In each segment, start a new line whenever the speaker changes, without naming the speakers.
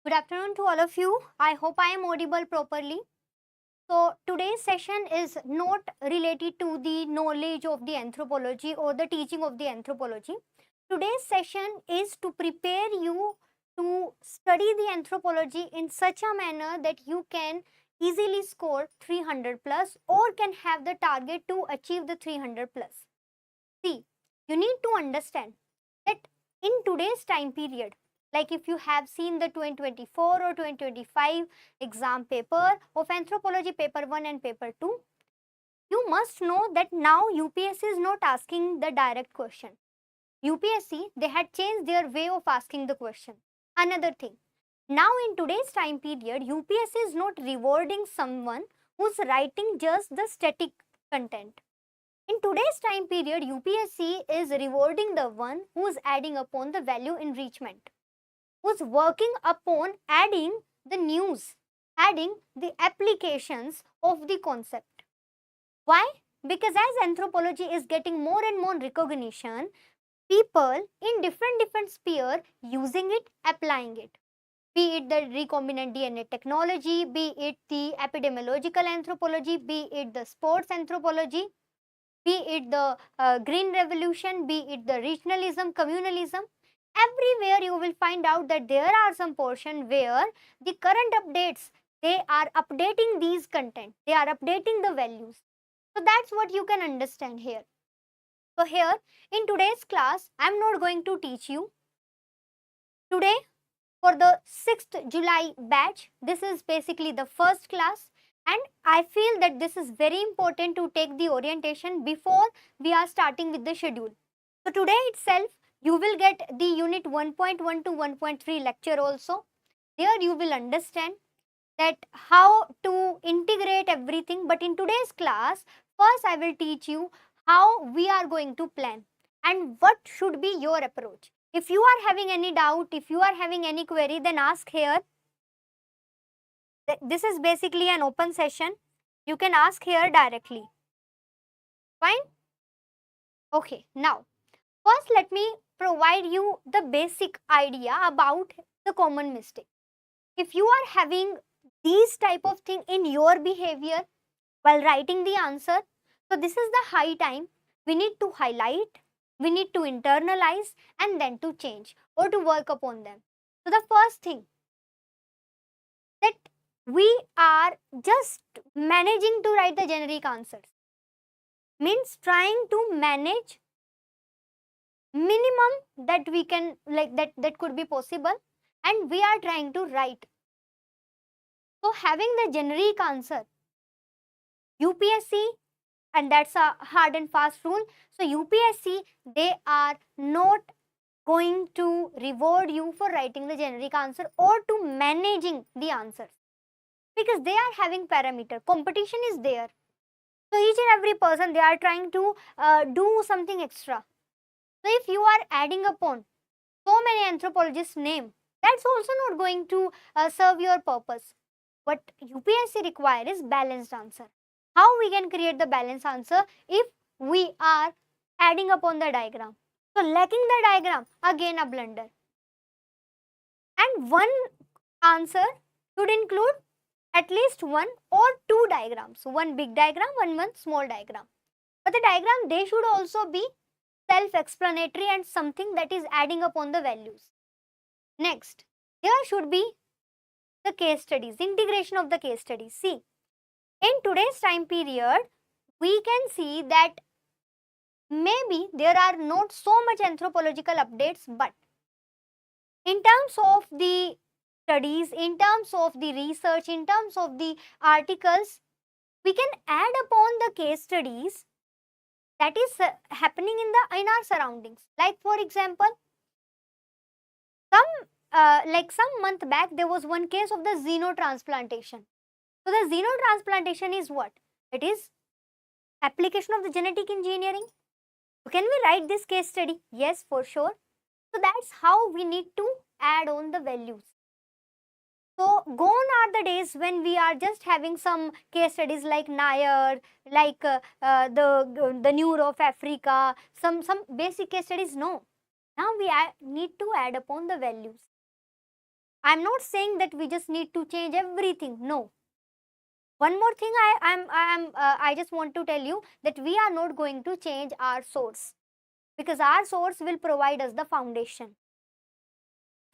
Good afternoon to all of you. I hope I am audible properly. So, today's session is not related to the knowledge of the anthropology or the teaching of the anthropology. Today's session is to prepare you to study the anthropology in such a manner that you can easily score 300 plus or can have the target to achieve the 300 plus. See, you need to understand that in today's time period, like if you have seen the 2024 or 2025 exam paper of anthropology paper 1 and paper 2, you must know that now UPSC is not asking the direct question. UPSC, they had changed their way of asking the question. Another thing, now in today's time period, UPSC is not rewarding someone who's writing just the static content. In today's time period, UPSC is rewarding the one who is adding upon the value enrichment, who's working upon adding the news, adding the applications of the concept. Why? Because as anthropology is getting more and more recognition, people in different sphere using it, applying it. Be it the recombinant DNA technology, be it the epidemiological anthropology, be it the sports anthropology, be it the green revolution, be it the regionalism, communalism, everywhere you will find out that there are some portion where the current updates, they are updating these content, they are updating the values. So that's what you can understand here. So here in today's class, I'm not going to teach you today for the 6th July batch. This is basically the first class, and I feel that this is very important to take the orientation before we are starting with the schedule. So today itself you will get the unit 1.1 to 1.3 lecture also. There you will understand that how to integrate everything, but in today's class first I will teach you how we are going to plan and what should be your approach. If you are having any doubt, if you are having any query, then ask here. This is basically an open session. You can ask here directly. Fine? Okay, now first let me provide you the basic idea about the common mistake. If you are having these type of thing in your behavior while writing the answer, so this is the high time we need to highlight, we need to internalize and then to change or to work upon them. So the first thing that we are just managing to write the generic answers, means trying to manage minimum that we can, like that could be possible, and we are trying to write. So having the generic answer, UPSC, and that's a hard and fast rule, so UPSC, they are not going to reward you for writing the generic answer or to managing the answers, because they are having parameter, competition is there. So each and every person, they are trying to do something extra. So if you are adding upon so many anthropologists name, that's also not going to serve your purpose. What UPSC require is balanced answer. How we can create the balanced answer if we are adding upon the diagram? So lacking the diagram, again a blunder. And one answer should include at least one or two diagrams. One big diagram, one small diagram. But the diagram, they should also be self-explanatory and something that is adding upon the values. Next, there should be the case studies, integration of the case studies. See, in today's time period, we can see that maybe there are not so much anthropological updates, but in terms of the studies, in terms of the research, in terms of the articles, we can add upon the case studies that is happening in our surroundings. Like for example, some month back there was one case of the xenotransplantation. So the xenotransplantation is what? It is application of the genetic engineering. So can we write this case study? Yes, for sure. So that's how we need to add on the values. So gone are the days when we are just having some case studies like Nair, like the Neuro of Africa, some basic case studies. No, now we need to add upon the values. I'm not saying that we just need to change everything. No. One more thing I just want to tell you that we are not going to change our source, because our source will provide us the foundation.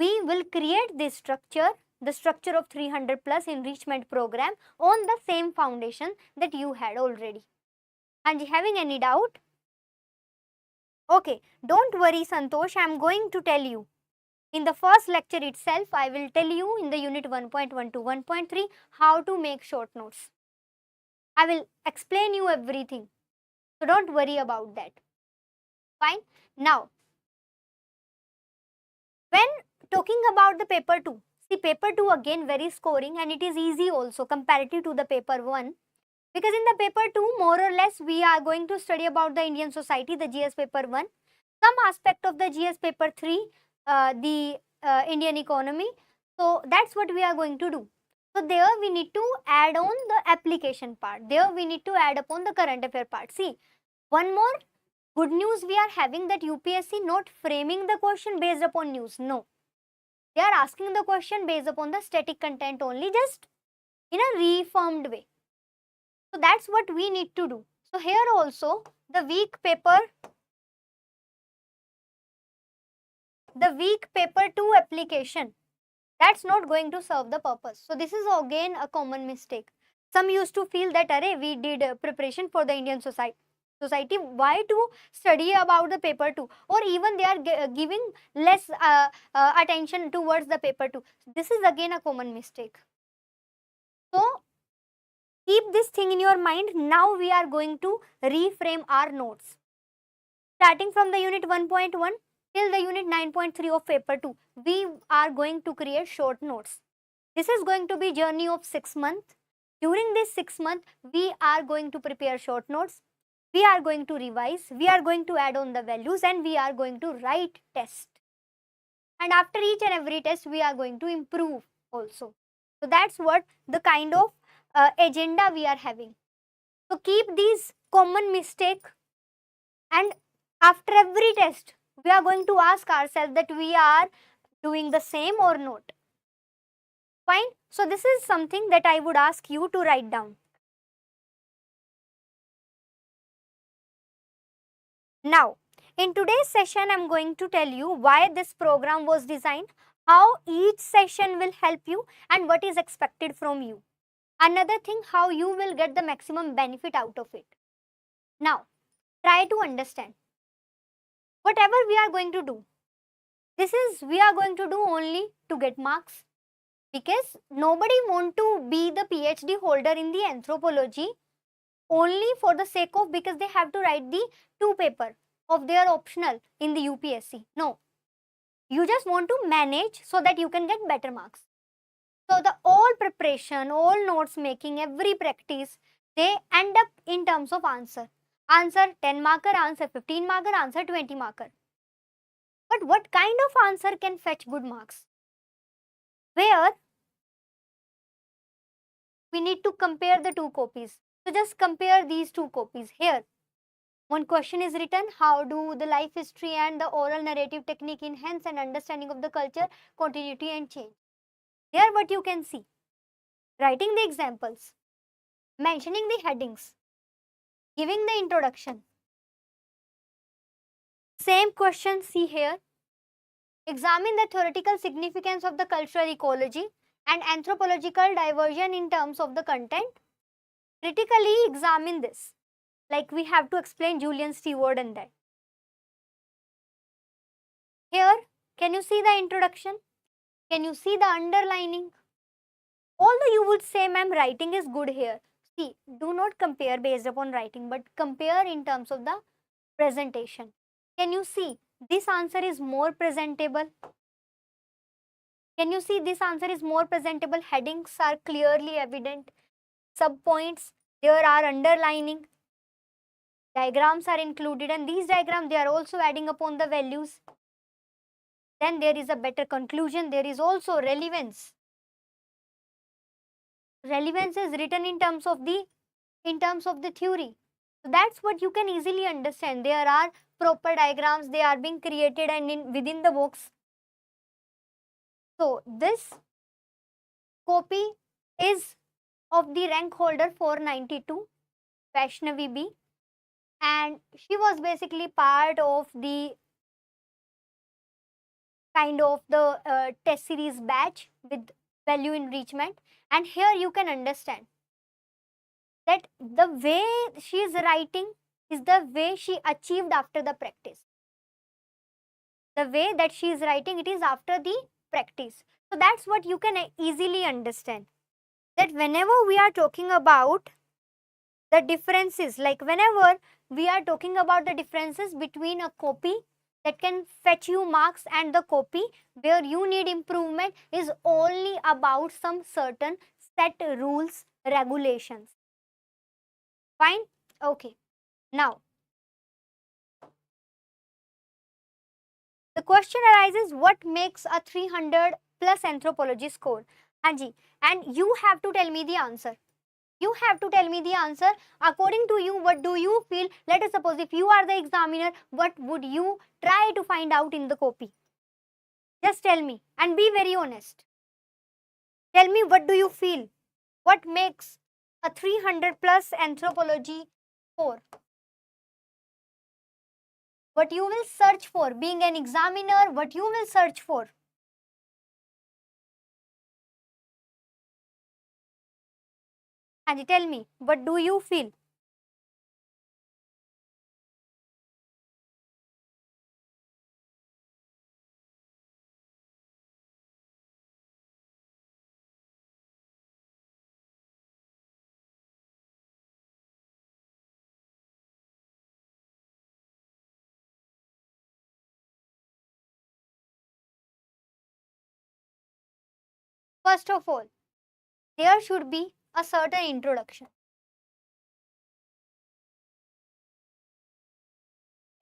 We will create this structure, the structure of 300 plus enrichment program on the same foundation that you had already. And having any doubt? Okay, don't worry Santosh, I am going to tell you. In the first lecture itself, I will tell you in the unit 1.1 to 1.3 how to make short notes. I will explain you everything. So don't worry about that. Fine. Now, when talking about the paper 2, see paper 2 again very scoring, and it is easy also comparative to the paper 1. Because in the paper 2, more or less we are going to study about the Indian society, the GS paper 1. Some aspect of the GS paper 3, the Indian economy. So that's what we are going to do. So there we need to add on the application part. There we need to add upon the current affair part. See, one more good news we are having, that UPSC not framing the question based upon news. No. They are asking the question based upon the static content only, just in a reformed way. So that's what we need to do. So here also the weak paper 2 application, that's not going to serve the purpose. So this is again a common mistake. Some used to feel that array we did preparation for the Indian society, why to study about the paper 2, or even they are giving less attention towards the paper 2. This is again a common mistake. So keep this thing in your mind. Now we are going to reframe our notes. Starting from the unit 1.1 till the unit 9.3 of paper 2, we are going to create short notes. This is going to be journey of 6 months. During this 6 months, we are going to prepare short notes. We are going to revise. We are going to add on the values, and we are going to write test. And after each and every test, we are going to improve also. So that's what the kind of agenda we are having. So keep these common mistake, and after every test, we are going to ask ourselves that we are doing the same or not. Fine. So this is something that I would ask you to write down. Now, in today's session, I am going to tell you why this program was designed, how each session will help you, and what is expected from you. Another thing, how you will get the maximum benefit out of it. Now, try to understand. Whatever we are going to do, we are going to do only to get marks. Because nobody want to be the PhD holder in the anthropology only for the sake of, because they have to write the 2 paper of their optional in the UPSC. No. You just want to manage so that you can get better marks. So the all preparation, all notes making, every practice, they end up in terms of answer. Answer 10 marker, answer 15 marker, answer 20 marker. But what kind of answer can fetch good marks? Where we need to compare the 2 copies. So just compare these 2 copies here. One question is written, how do the life history and the oral narrative technique enhance an understanding of the culture, continuity and change? There what you can see. Writing the examples, mentioning the headings, giving the introduction. Same question, see here. Examine the theoretical significance of the cultural ecology and anthropological diversion in terms of the content. Critically examine this. Like we have to explain Julian Stewart and that. Here, can you see the introduction? Can you see the underlining? Although you would say, ma'am, writing is good here. See, do not compare based upon writing, but compare in terms of the presentation. Can you see this answer is more presentable? Can you see this answer is more presentable? Headings are clearly evident. Subpoints, there are underlining. Diagrams are included, and these diagrams, they are also adding upon the values. Then there is a better conclusion. There is also relevance. Relevance is written in terms of the theory. So that's what you can easily understand. There are proper diagrams, they are being created and within the books. So this copy is of the rank holder 492, Vaishnavi B, and she was basically part of the kind of the test series batch with value enrichment. And here you can understand that the way she is writing is the way she achieved after the practice. The way that she is writing, it is after the practice. So that's what you can easily understand, that whenever we are talking about the differences, like whenever we are talking about the differences between a copy that can fetch you marks and the copy where you need improvement, is only about some certain set rules, regulations. Fine? Okay. Now, the question arises, what makes a 300 plus anthropology score? Hanji, and you have to tell me the answer. You have to tell me the answer. According to you, what do you feel? Let us suppose if you are the examiner, what would you try to find out in the copy? Just tell me and be very honest. Tell me, what do you feel? What makes a 300 plus anthropology score? What you will search for? Being an examiner, what you will search for? And tell me, what do you feel? First of all, there should be a certain introduction.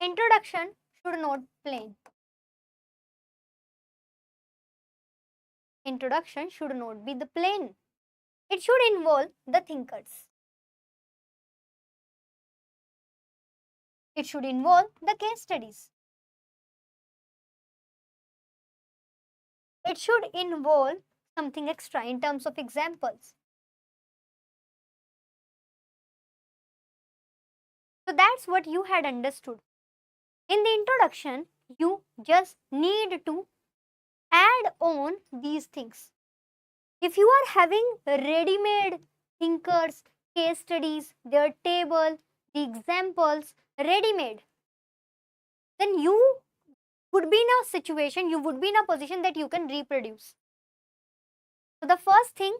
Introduction should not plain. Introduction should not be the plain. It should involve the thinkers. It should involve the case studies. It should involve something extra in terms of examples. So that's what you had understood. In the introduction, you just need to add on these things. If you are having ready-made thinkers, case studies, their table, the examples ready-made, then you would be in a situation, you would be in a position that you can reproduce. So the first thing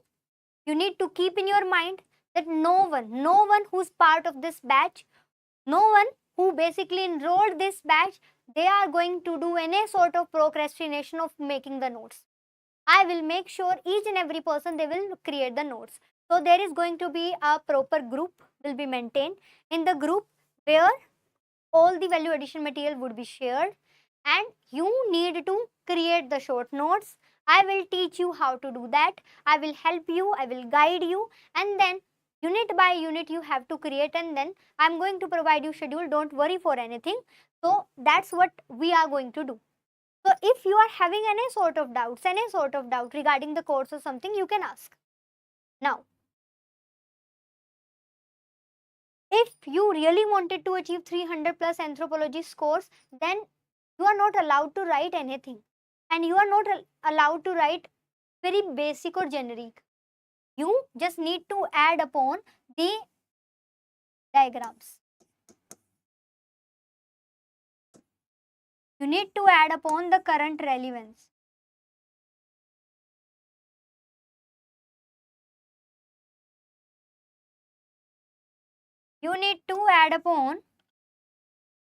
you need to keep in your mind, that no one who's part of this batch, no one who basically enrolled this batch, they are going to do any sort of procrastination of making the notes. I will make sure each and every person, they will create the notes. So there is going to be a proper group will be maintained. In the group where all the value addition material would be shared, and you need to create the short notes. I will teach you how to do that. I will help you, I will guide you, and then unit by unit you have to create, and then I'm going to provide you schedule. Don't worry for anything. So that's what we are going to do. So if you are having any sort of doubt regarding the course or something, you can ask. Now, if you really wanted to achieve 300 plus anthropology scores, then you are not allowed to write anything, and you are not allowed to write very basic or generic. You just need to add upon the diagrams. You need to add upon the current relevance. You need to add upon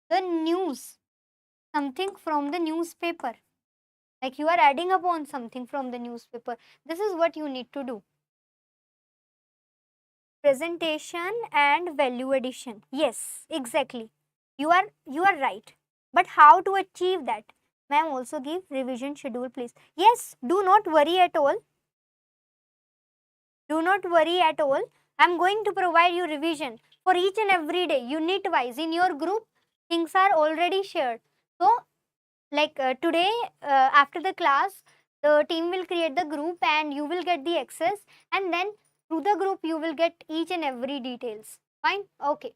the news, something from the newspaper. Like you are adding upon something from the newspaper. This is what you need to do. Presentation and value addition. Yes, exactly. You are right. But how to achieve that? Ma'am, also give revision schedule, please. Yes, do not worry at all. Do not worry at all. I'm going to provide you revision for each and every day, unit wise. In your group, things are already shared. So, like today, after the class, The team will create the group and you will get the access, and then through the group you will get each and every details. Fine? Okay.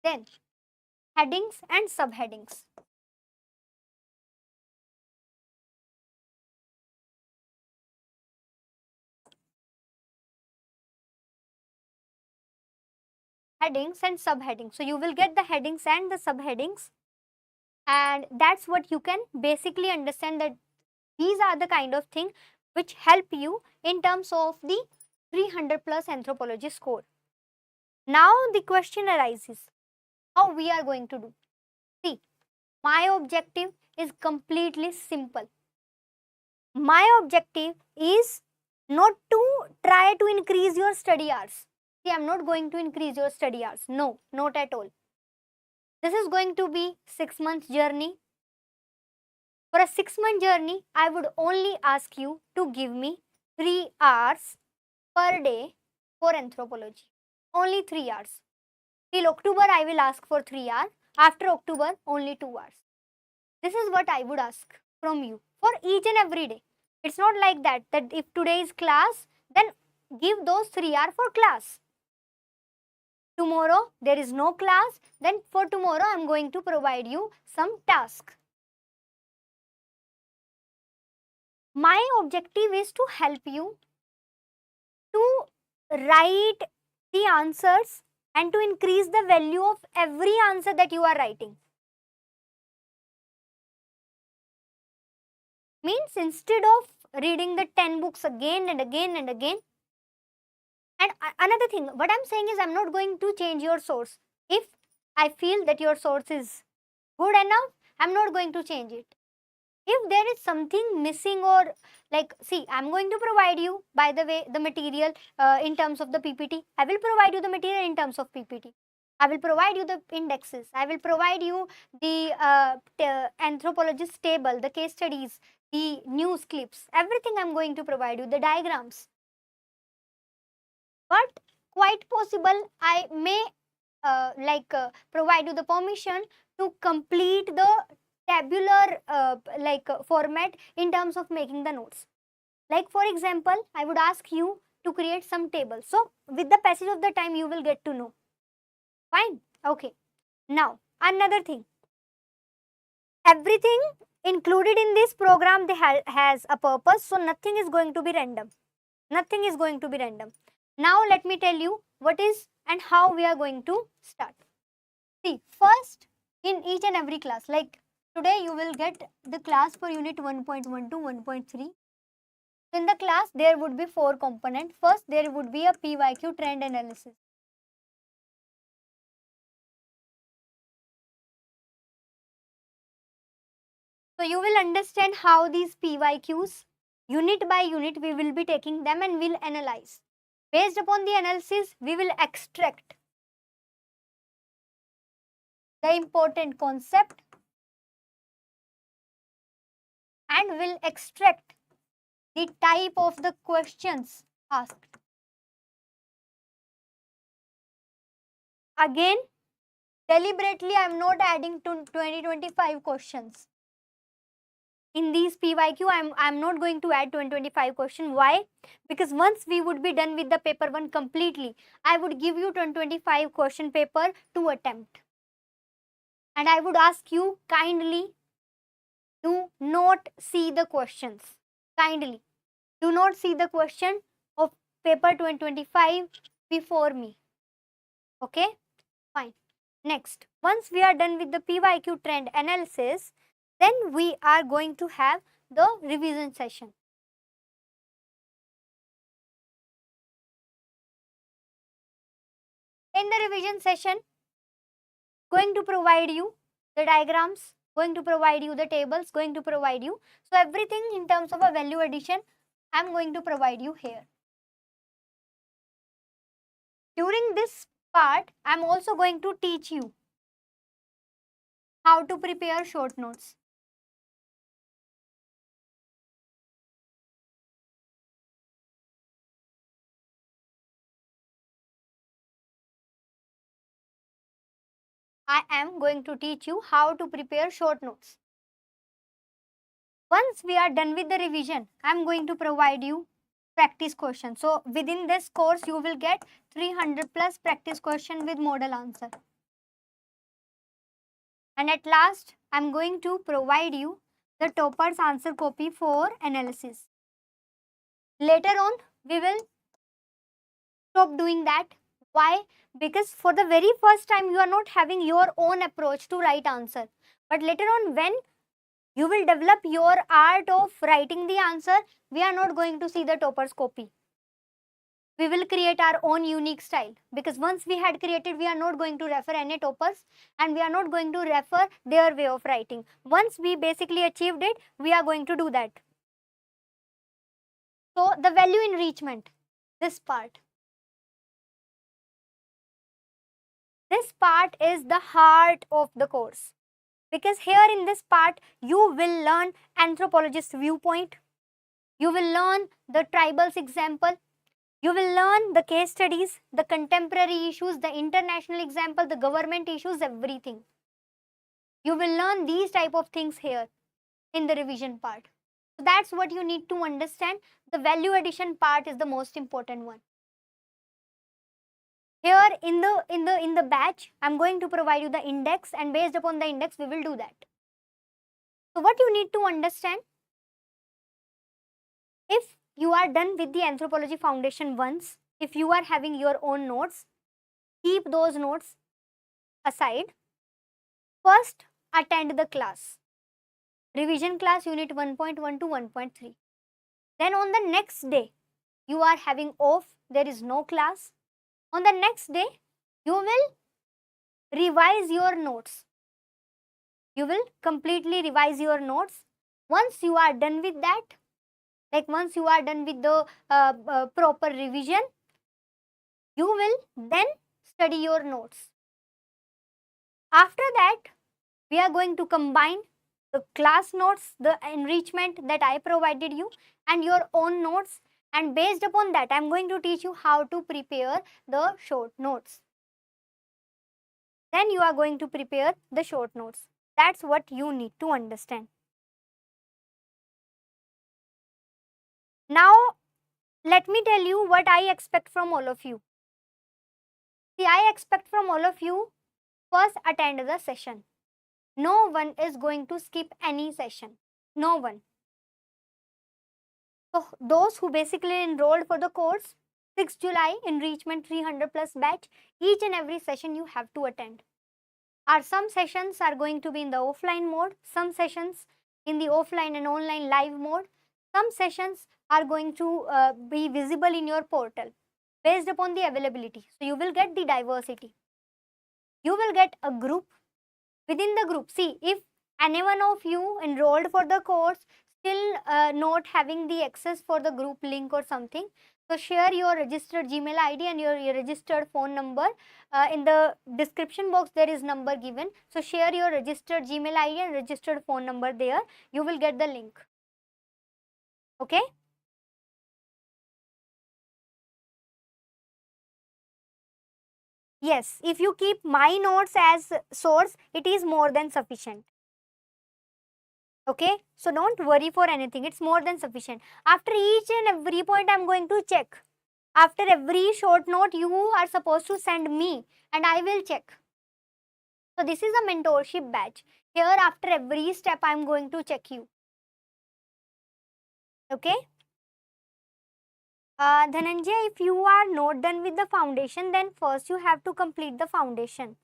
Then headings and subheadings. Headings and subheadings. So you will get the headings and the subheadings, and that's what you can basically understand, that these are the kind of thing which help you in terms of the 300 plus anthropology score. Now the question arises, how we are going to do? See, my objective is completely simple. My objective is not to try to increase your study hours. See, I'm not going to increase your study hours. No, not at all. This is going to be 6 months journey. For a 6 month journey, I would only ask you to give me 3 hours per day for anthropology. Only 3 hours. Till October, I will ask for 3 hours. After October, only 2 hours. This is what I would ask from you for each and every day. It's not like that if today is class, then give those 3 hours for class. Tomorrow there is no class, then for tomorrow I am going to provide you some task. My objective is to help you to write the answers and to increase the value of every answer that you are writing. Means instead of reading the 10 books again and again and again. And another thing, what I'm saying is I'm not going to change your source. If I feel that your source is good enough, I'm not going to change it. If there is something missing, or like, see, I'm going to provide you, by the way, the material in terms of the PPT. I will provide you the material in terms of PPT. I will provide you the indexes. I will provide you the anthropologist table, the case studies, the news clips, everything I'm going to provide you, the diagrams. But quite possible I may provide you the permission to complete the tabular format in terms of making the notes. Like for example, I would ask you to create some tables. So with the passage of the time, you will get to know. Fine. Okay. Now another thing. Everything included in this program has a purpose. So nothing is going to be random. Nothing is going to be random. Now let me tell you what is and how we are going to start. See, first in each and every class, like today you will get the class for unit 1.1 to 1.3. In the class there would be 4 components. First there would be a PYQ trend analysis. So you will understand how these PYQs, unit by unit, we will be taking them and will analyze. Based upon the analysis, we will extract the important concept and will extract the type of the questions asked. Again, deliberately I am not adding to 2025 questions. In these PYQ, I'm not going to add 2025 question. Why? Because once we would be done with the paper 1 completely, I would give you 2025 question paper to attempt. And I would ask you kindly do not see the questions. Kindly do not see the question of paper 2025 before me. Okay? Fine. Next, once we are done with the PYQ trend analysis, then we are going to have the revision session. In the revision session, going to provide you the diagrams, going to provide you the tables, going to provide you. So everything in terms of a value addition, I am going to provide you here. During this part, I am also going to teach you how to prepare short notes. I am going to teach you how to prepare short notes. Once we are done with the revision, I am going to provide you practice questions. So within this course, you will get 300 plus practice question with model answer. And at last, I am going to provide you the topper's answer copy for analysis. Later on, we will stop doing that. Why? Because for the very first time, you are not having your own approach to write answer. But later on, when you will develop your art of writing the answer, we are not going to see the topper's copy. We will create our own unique style, because once we had created, we are not going to refer any toppers and we are not going to refer their way of writing. Once we basically achieved it, we are going to do that. So the value enrichment, this part is the heart of the course, because here in this part you will learn anthropologist viewpoint, you will learn the tribals example, you will learn the case studies, the contemporary issues, the international example, the government issues, everything. You will learn these type of things here in the revision part. So that's what you need to understand. The value addition part is the most important one. Here in the batch, I'm going to provide you the index, and based upon the index, we will do that. So what you need to understand, if you are done with the anthropology foundation once, if you are having your own notes, keep those notes aside. First, attend the class. Revision class unit 1.1 to 1.3. Then on the next day, you are having off, there is no class. On the next day, you will revise your notes. You will completely revise your notes. Once you are done with that, like once you are done with the proper revision, you will then study your notes. After that, we are going to combine the class notes, the enrichment that I provided you, and your own notes, and based upon that, I am going to teach you how to prepare the short notes. Then you are going to prepare the short notes. That's what you need to understand. Now, let me tell you what I expect from all of you. See, I expect from all of you, first attend the session. No one is going to skip any session. No one. So, those who basically enrolled for the course, 6 July enrichment 300 plus batch, each and every session you have to attend. Some sessions are going to be in the offline mode, some sessions in the offline and online live mode, some sessions are going to be visible in your portal based upon the availability. So you will get the diversity. You will get a group. Within the group, see, if any one of you enrolled for the course still not having the access for the group link or something, so share your registered Gmail ID and your registered phone number. In the description box there is number given. So share your registered Gmail ID and registered phone number there. You will get the link. Okay. Yes, if you keep my notes as source, it is more than sufficient. Okay, so don't worry for anything, it's more than sufficient. After each and every point, I'm going to check. After every short note, you are supposed to send me and I will check. So this is a mentorship batch. Here, after every step, I'm going to check you. Okay. Dhananjay, if you are not done with the foundation, then first you have to complete the foundation.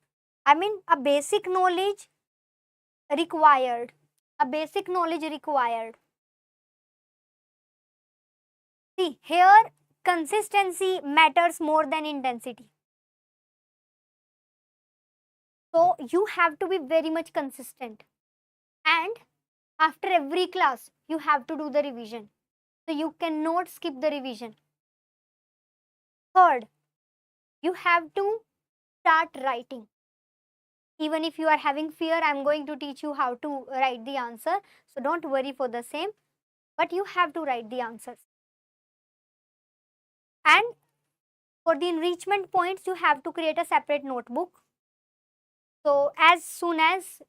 I mean, a basic knowledge required. A basic knowledge required. See, here consistency matters more than intensity. So you have to be very much consistent. And after every class, you have to do the revision. So you cannot skip the revision. Third, you have to start writing. Even if you are having fear, I am going to teach you how to write the answer. So don't worry for the same. But you have to write the answers. And for the enrichment points, you have to create a separate notebook. So as soon as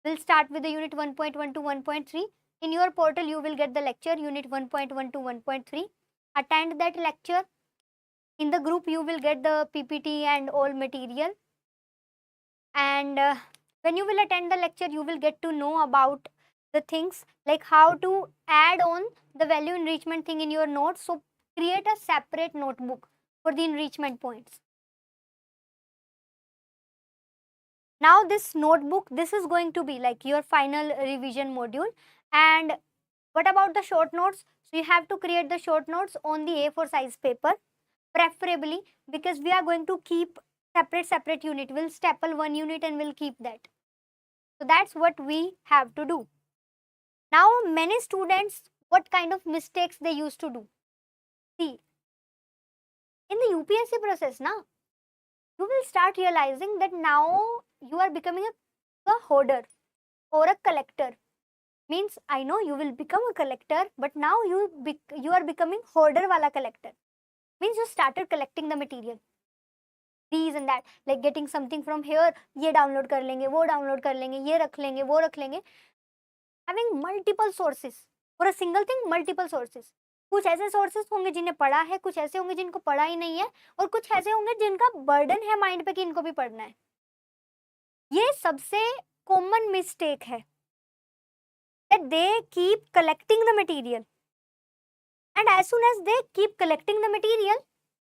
we'll start with the unit 1.1 to 1.3, In your portal, you will get the lecture unit 1.1 to 1.3. Attend that lecture. In the group, you will get the PPT and all material. And when you will attend the lecture, you will get to know about the things like how to add on the value enrichment thing in your notes. So create a separate notebook for the enrichment points. Now this notebook, this is going to be like your final revision module. And what about the short notes? So you have to create the short notes on the A4 size paper, preferably, because we are going to keep separate unit. We'll staple one unit and we'll keep that. So that's what we have to do. Now many students, what kind of mistakes they used to do? See, in the UPSC process now, you will start realizing that now you are becoming a hoarder or a collector. Means I know you will become a collector, but now you are becoming hoarder wala collector. Means you started collecting the material, these and that, like getting something from here, ये download कर लेंगे, वो download कर लेंगे, ये रख लेंगे, वो रख लेंगे. Having multiple sources for a single thing, multiple sources. कुछ ऐसे सोर्सेस होंगे जिन्हें पढ़ा है, कुछ ऐसे होंगे जिनको पढ़ा ही नहीं है, और कुछ ऐसे होंगे जिनका बर्डन है माइंड पे कि इनको भी पढ़ना है. ये सबसे कॉमन मिस्टेक है that they keep collecting the material, and as soon as they keep collecting the material,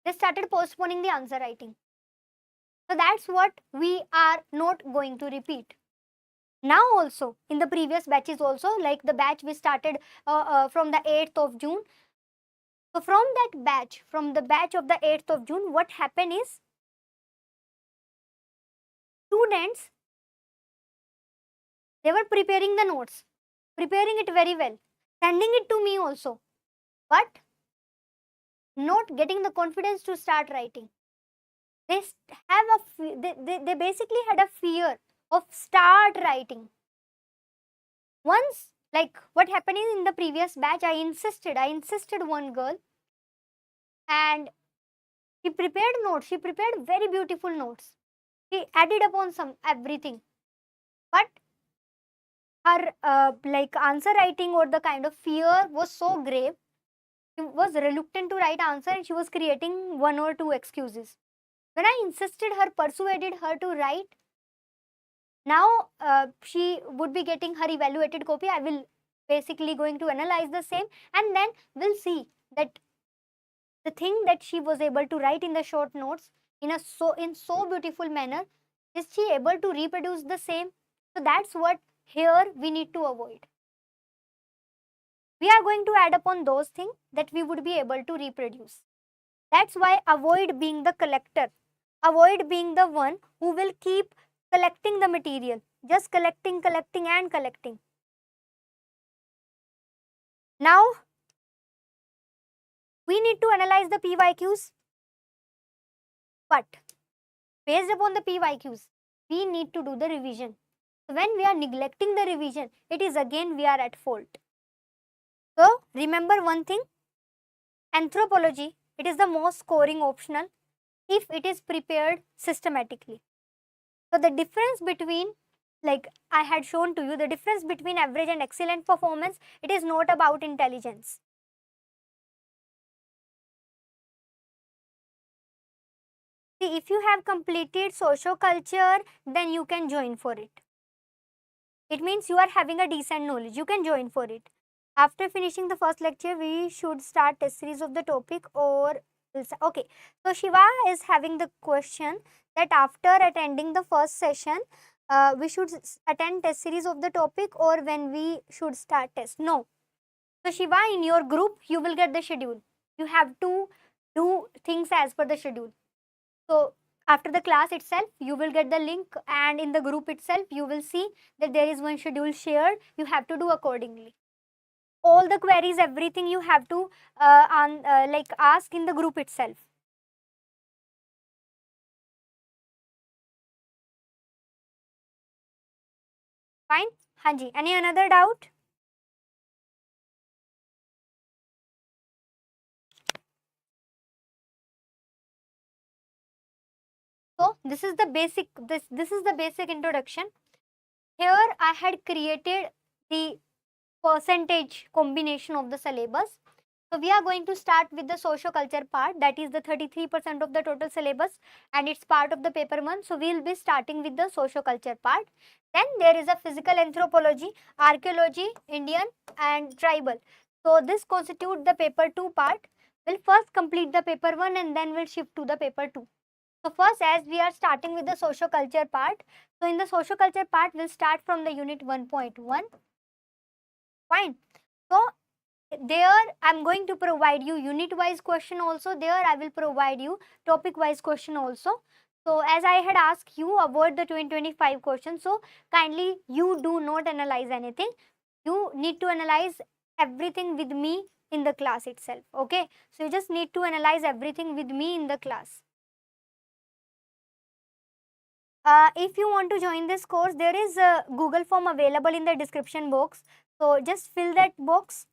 they started postponing the answer writing. So that's what we are not going to repeat. Now also, in the previous batches also, like the batch we started from the 8th of June. So from that batch, from the batch of the 8th of June, what happened is, students, they were preparing the notes, preparing it very well, sending it to me also, but not getting the confidence to start writing. They have they basically had a fear of start writing. Once, like what happened is, in the previous batch, I insisted one girl, and she prepared notes. She prepared very beautiful notes. She added upon some everything, but her like answer writing or the kind of fear was so grave. She was reluctant to write answer, and she was creating one or two excuses. When I insisted her, persuaded her to write, now she would be getting her evaluated copy. I will basically going to analyze the same, and then we'll see that the thing that she was able to write in the short notes in so beautiful manner, is she able to reproduce the same? So that's what here we need to avoid. We are going to add upon those things that we would be able to reproduce. That's why avoid being the collector. Avoid being the one who will keep collecting the material. Just collecting and collecting. Now, we need to analyze the PYQs. But based upon the PYQs, we need to do the revision. So when we are neglecting the revision, it is again we are at fault. So remember one thing, anthropology, it is the most scoring optional if it is prepared systematically. So the difference between, like I had shown to you, the difference between average and excellent performance, it is not about intelligence. See, if you have completed socio-culture, then you can join for it. It means you are having a decent knowledge. You can join for it. After finishing the first lecture, we should start test series of the topic, or okay. So Shiva is having the question that after attending the first session, we should attend test series of the topic, or when we should start test. No. So Shiva, in your group, you will get the schedule. You have to do things as per the schedule. So after the class itself, you will get the link, and in the group itself, you will see that there is one schedule shared. You have to do accordingly. All the queries, everything you have to like ask in the group itself. Fine? Hanji, any another doubt? So this is the basic, this is the basic introduction. Here I had created the percentage combination of the syllabus. So we are going to start with the socio-culture part, that is the 33% of the total syllabus, and it's part of the paper 1. So we will be starting with the socio-culture part. Then there is a physical anthropology, archaeology, Indian and tribal. So this constitute the paper 2 part. We'll first complete the paper 1 and then we'll shift to the paper 2. So first, as we are starting with the socio-culture part, so in the socio-culture part, we'll start from the unit 1.1. Fine. So there I'm going to provide you unit wise question also. There I will provide you topic wise question also. So as I had asked you, avoid the 2025 questions. So kindly you do not analyze anything. You need to analyze everything with me in the class itself. Okay. So you just need to analyze everything with me in the class. If you want to join this course, there is a Google form available in the description box. So just fill that box,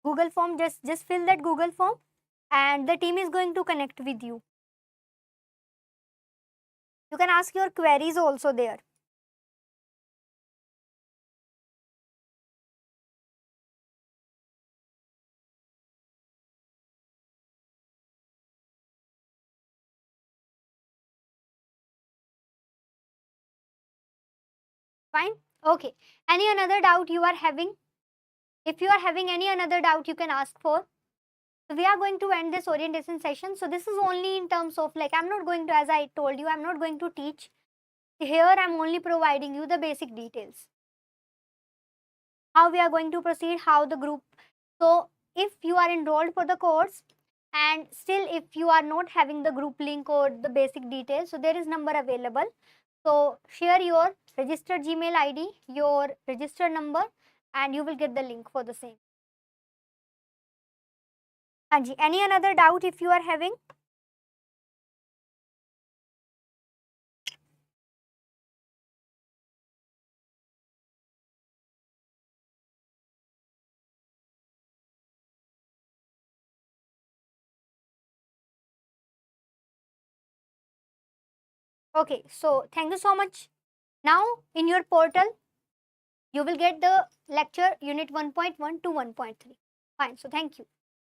Google form, just fill that Google form and the team is going to connect with you. You can ask your queries also there. Fine? Okay. Any another doubt you are having? If you are having any another doubt, you can ask for. So we are going to end this orientation session. So this is only in terms of, like, I'm not going to, as I told you, I'm not going to teach. Here I'm only providing you the basic details. How we are going to proceed, how the group. So if you are enrolled for the course and still if you are not having the group link or the basic details, so there is number available. So share your registered Gmail ID, your registered number, and you will get the link for the same. Anji, any another doubt if you are having? Okay, so thank you so much. Now in your portal, you will get the lecture unit 1.1 to 1.3. Fine, so thank you.